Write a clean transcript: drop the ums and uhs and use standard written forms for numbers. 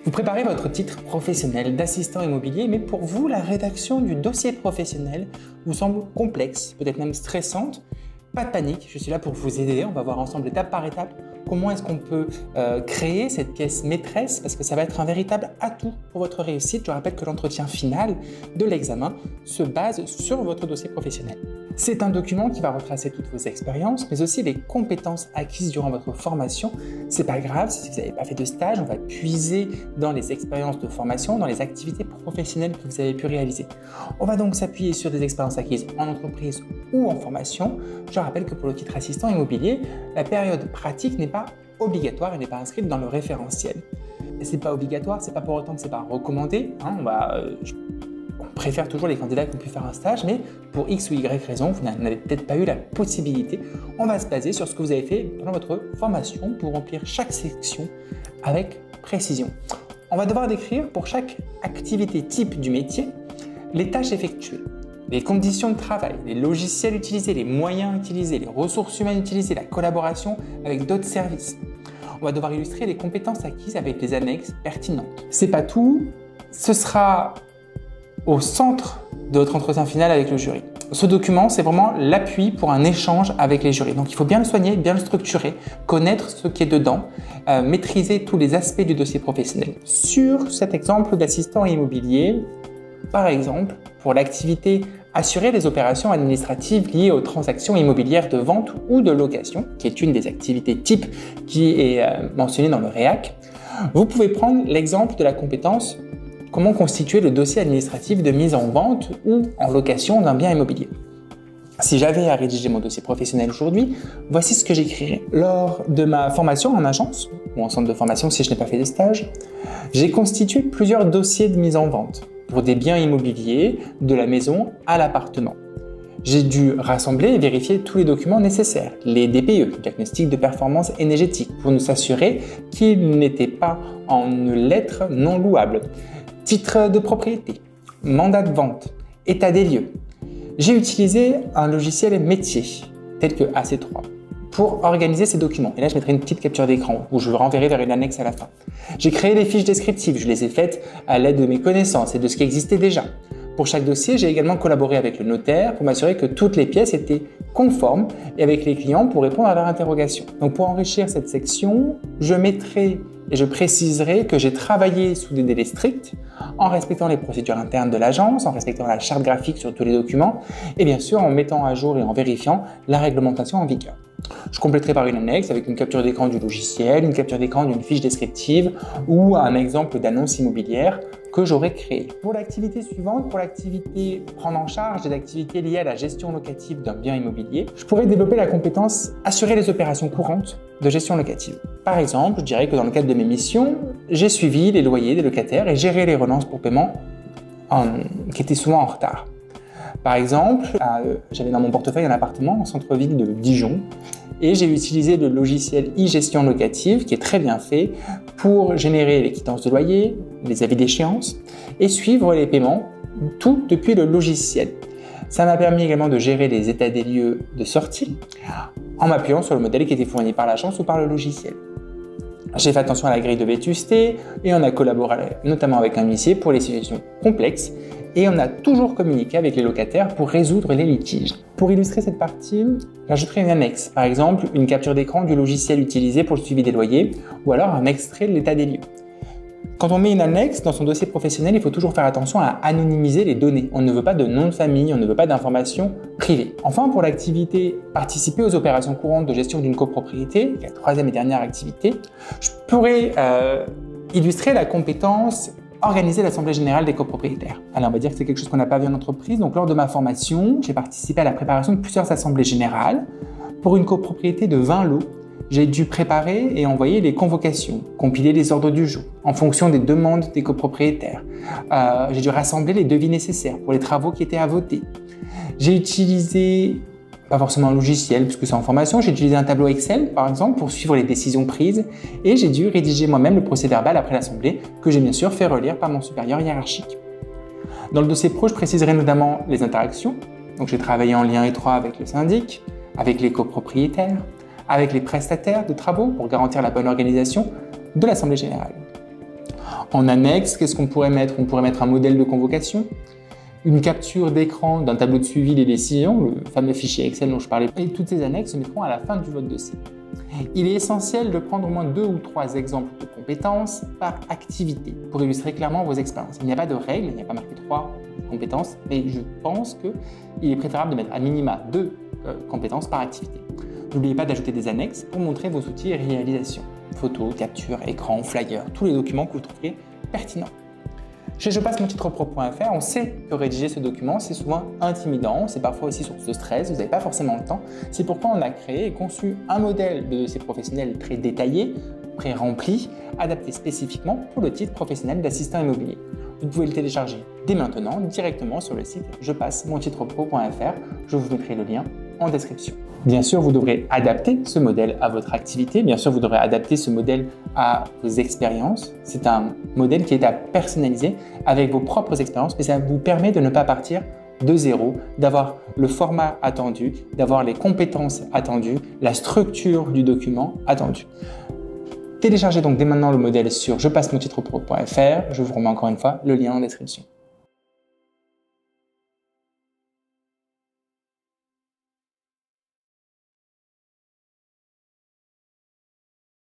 Vous préparez votre titre professionnel d'assistant immobilier, mais pour vous, la rédaction du dossier professionnel vous semble complexe, peut-être même stressante. Pas de panique, je suis là pour vous aider. On va voir ensemble étape par étape comment est-ce qu'on peut créer cette pièce maîtresse, parce que ça va être un véritable atout pour votre réussite. Je rappelle que l'entretien final de l'examen se base sur votre dossier professionnel. C'est un document qui va retracer toutes vos expériences, mais aussi les compétences acquises durant votre formation. C'est pas grave si vous n'avez pas fait de stage, on va puiser dans les expériences de formation, dans les activités professionnelles que vous avez pu réaliser. On va donc s'appuyer sur des expériences acquises en entreprise ou en formation. Je rappelle que pour le titre assistant immobilier, la période pratique n'est pas obligatoire et n'est pas inscrite dans le référentiel. Et c'est pas obligatoire, c'est pas pour autant que c'est pas recommandé. On préfère toujours les candidats qui ont pu faire un stage, mais pour X ou Y raison, vous n'avez peut-être pas eu la possibilité. On va se baser sur ce que vous avez fait pendant votre formation pour remplir chaque section avec précision. On va devoir décrire pour chaque activité type du métier les tâches effectuées, les conditions de travail, les logiciels utilisés, les moyens utilisés, les ressources humaines utilisées, la collaboration avec d'autres services. On va devoir illustrer les compétences acquises avec les annexes pertinentes. C'est pas tout, ce sera au centre de votre entretien final avec le jury. Ce document, c'est vraiment l'appui pour un échange avec les jurys. Donc il faut bien le soigner, bien le structurer, connaître ce qui est dedans, maîtriser tous les aspects du dossier professionnel. Sur cet exemple d'assistant immobilier, par exemple, pour l'activité assurer les opérations administratives liées aux transactions immobilières de vente ou de location, qui est une des activités types qui est mentionnée dans le REAC, vous pouvez prendre l'exemple de la compétence comment constituer le dossier administratif de mise en vente ou en location d'un bien immobilier. Si j'avais à rédiger mon dossier professionnel aujourd'hui, voici ce que j'écrirais. Lors de ma formation en agence ou en centre de formation si je n'ai pas fait de stage, j'ai constitué plusieurs dossiers de mise en vente pour des biens immobiliers de la maison à l'appartement. J'ai dû rassembler et vérifier tous les documents nécessaires, les DPE, diagnostic de performance énergétique, pour nous assurer qu'ils n'étaient pas en lettres non louables. Titre de propriété, mandat de vente, état des lieux. J'ai utilisé un logiciel métier, tel que AC3, pour organiser ces documents. Et là, je mettrai une petite capture d'écran où je vous renverrai vers une annexe à la fin. J'ai créé les fiches descriptives, je les ai faites à l'aide de mes connaissances et de ce qui existait déjà. Pour chaque dossier, j'ai également collaboré avec le notaire pour m'assurer que toutes les pièces étaient conformes et avec les clients pour répondre à leurs interrogations. Donc pour enrichir cette section, je mettrai et je préciserai que j'ai travaillé sous des délais stricts, en respectant les procédures internes de l'agence, en respectant la charte graphique sur tous les documents, et bien sûr en mettant à jour et en vérifiant la réglementation en vigueur. Je compléterai par une annexe avec une capture d'écran du logiciel, une capture d'écran d'une fiche descriptive ou un exemple d'annonce immobilière que j'aurais créé. Pour l'activité suivante, pour l'activité prendre en charge des activités liées à la gestion locative d'un bien immobilier, je pourrais développer la compétence assurer les opérations courantes de gestion locative. Par exemple, je dirais que dans le cadre de mes missions, j'ai suivi les loyers des locataires et géré les relances pour paiement qui étaient souvent en retard. Par exemple, j'avais dans mon portefeuille un appartement en centre-ville de Dijon et j'ai utilisé le logiciel e-gestion locative qui est très bien fait pour générer les quittances de loyer, les avis d'échéance et suivre les paiements, tout depuis le logiciel. Ça m'a permis également de gérer les états des lieux de sortie en m'appuyant sur le modèle qui était fourni par l'agence ou par le logiciel. J'ai fait attention à la grille de vétusté et on a collaboré notamment avec un huissier pour les situations complexes et on a toujours communiqué avec les locataires pour résoudre les litiges. Pour illustrer cette partie, j'ajouterai une annexe, par exemple une capture d'écran du logiciel utilisé pour le suivi des loyers ou alors un extrait de l'état des lieux. Quand on met une annexe dans son dossier professionnel, il faut toujours faire attention à anonymiser les données. On ne veut pas de nom de famille, on ne veut pas d'informations privées. Enfin, pour l'activité participer aux opérations courantes de gestion d'une copropriété, la troisième et dernière activité, je pourrais illustrer la compétence organiser l'assemblée générale des copropriétaires. Alors on va dire que c'est quelque chose qu'on n'a pas vu en entreprise. Donc lors de ma formation, j'ai participé à la préparation de plusieurs assemblées générales. Pour une copropriété de 20 lots, j'ai dû préparer et envoyer les convocations, compiler les ordres du jour en fonction des demandes des copropriétaires. J'ai dû rassembler les devis nécessaires pour les travaux qui étaient à voter. J'ai utilisé, pas forcément un logiciel puisque c'est en formation, j'ai utilisé un tableau Excel par exemple pour suivre les décisions prises et j'ai dû rédiger moi-même le procès-verbal après l'assemblée que j'ai bien sûr fait relire par mon supérieur hiérarchique. Dans le dossier pro, je préciserai notamment les interactions. Donc j'ai travaillé en lien étroit avec le syndic, avec les copropriétaires, avec les prestataires de travaux pour garantir la bonne organisation de l'Assemblée générale. En annexe, qu'est-ce qu'on pourrait mettre? On pourrait mettre un modèle de convocation, une capture d'écran d'un tableau de suivi des décisions, le fameux fichier Excel dont je parlais, et toutes ces annexes se mettront à la fin de votre dossier. Il est essentiel de prendre au moins 2 ou 3 exemples de compétences par activité pour illustrer clairement vos expériences. Il n'y a pas de règle, il n'y a pas marqué 3 compétences, mais je pense qu'il est préférable de mettre à minima 2 compétences par activité. N'oubliez pas d'ajouter des annexes pour montrer vos outils et réalisations. Photos, captures, écrans, flyers, tous les documents que vous trouverez pertinents. Chez JePasseMonTitrePro.fr, on sait que rédiger ce document, c'est souvent intimidant, c'est parfois aussi source de stress, vous n'avez pas forcément le temps. C'est pourquoi on a créé et conçu un modèle de dossier professionnel très détaillé, pré-rempli, adapté spécifiquement pour le titre professionnel d'assistant immobilier. Vous pouvez le télécharger dès maintenant directement sur le site JePasseMonTitrePro.fr. Je vous mettrai le lien en description. Bien sûr, vous devrez adapter ce modèle à votre activité. Bien sûr, vous devrez adapter ce modèle à vos expériences. C'est un modèle qui est à personnaliser avec vos propres expériences, mais ça vous permet de ne pas partir de zéro, d'avoir le format attendu, d'avoir les compétences attendues, la structure du document attendue. Téléchargez donc dès maintenant le modèle sur JePasseMonTitrePro.fr. Je vous remets encore une fois le lien en description.